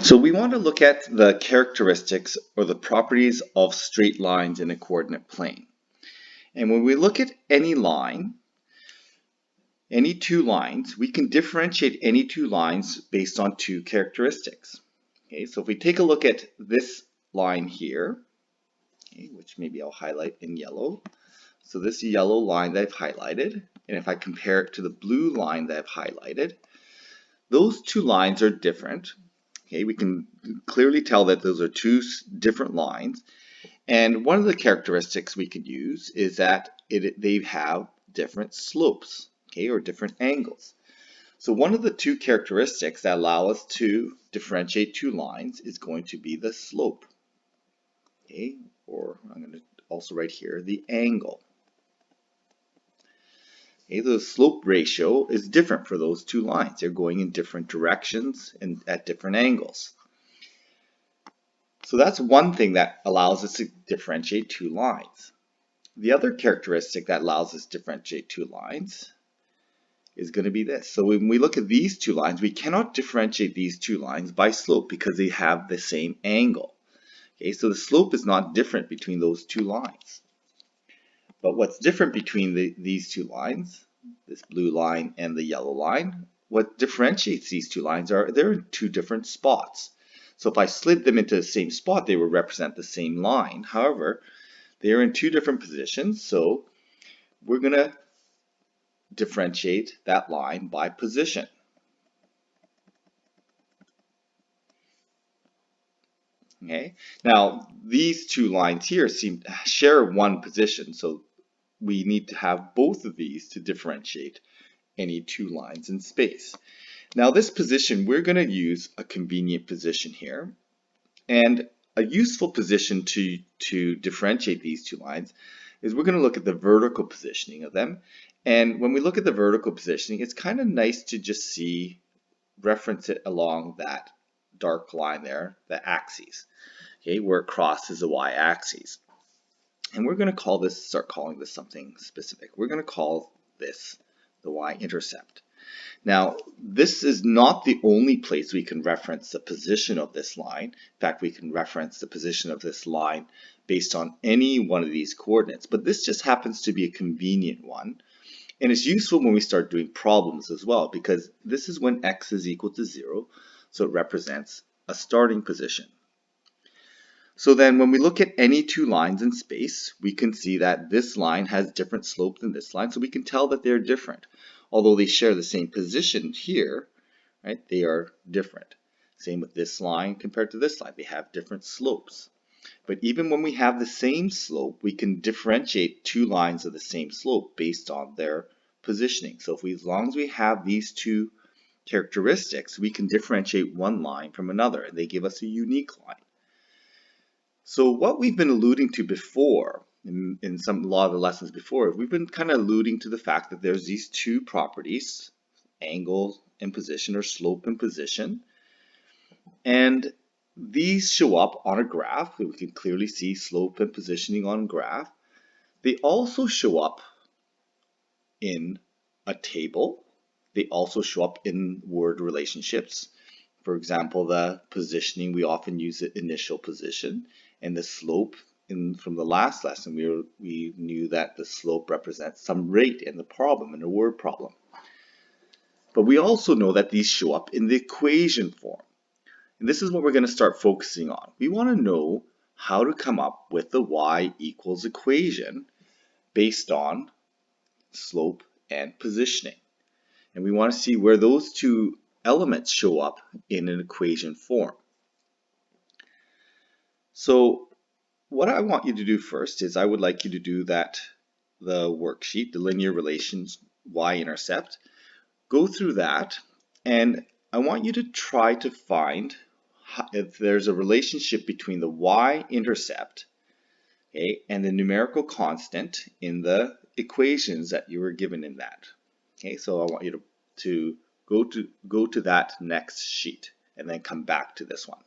So we want to look at the characteristics or the properties of straight lines in a coordinate plane. And when we look at any line, any two lines, we can differentiate any two lines based on two characteristics. Okay, so if we take a look at this line here, okay, which maybe I'll highlight in yellow. So this yellow line that I've highlighted, and if I compare it to the blue line that I've highlighted, those two lines are different. Okay, we can clearly tell that those are two different lines. And one of the characteristics we could use is that they have different slopes, okay, or different angles. So one of the two characteristics that allow us to differentiate two lines is going to be the slope, okay, or I'm going to also write here the angle. Okay, the slope ratio is different for those two lines. They're going in different directions and at different angles. So that's one thing that allows us to differentiate two lines. The other characteristic that allows us to differentiate two lines is going to be this. So when we look at these two lines, we cannot differentiate these two lines by slope because they have the same angle. Okay, so the slope is not different between those two lines. But what's different between these two lines, this blue line and the yellow line, what differentiates these two lines are they're in two different spots. So if I slid them into the same spot, they would represent the same line. However, they're in two different positions, so we're going to differentiate that line by position. Okay. Now, these two lines here share one position, so we need to have both of these to differentiate any two lines in space. Now this position, we're going to use a convenient position here, and a useful position to differentiate these two lines is we're going to look at the vertical positioning of them. And when we look at the vertical positioning, it's kind of nice to just reference it along that dark line there, the axes, okay, where it crosses the y-axis. And we're going to start calling this something specific. We're going to call this the y-intercept. Now, this is not the only place we can reference the position of this line. In fact, we can reference the position of this line based on any one of these coordinates, but this just happens to be a convenient one. And it's useful when we start doing problems as well, because this is when x is equal to 0, so it represents a starting position. So then when we look at any two lines in space, we can see that this line has different slope than this line, so we can tell that they're different. Although they share the same position here, right, they are different. Same with this line compared to this line. They have different slopes. But even when we have the same slope, we can differentiate two lines of the same slope based on their positioning. So as long as we have these two characteristics, we can differentiate one line from another, and they give us a unique line. So what we've been alluding to before, in a lot of the lessons before, we've been kind of alluding to the fact that there's these two properties, angle and position, or slope and position. And these show up on a graph. We can clearly see slope and positioning on a graph. They also show up in a table. They also show up in word relationships. For example, the positioning, we often use the initial position, and the slope, from the last lesson, we knew that the slope represents some rate in the problem, in a word problem. But we also know that these show up in the equation form. And this is what we're going to start focusing on. We want to know how to come up with the y equals equation based on slope and positioning. And we want to see where those two elements show up in an equation form. So what I want you to do first is I would like you to do the worksheet, the linear relations y-intercept. Go through that, and I want you to try to find if there's a relationship between the y-intercept, okay, and the numerical constant in the equations that you were given in that. Okay, so I want you to go to that next sheet and then come back to this one.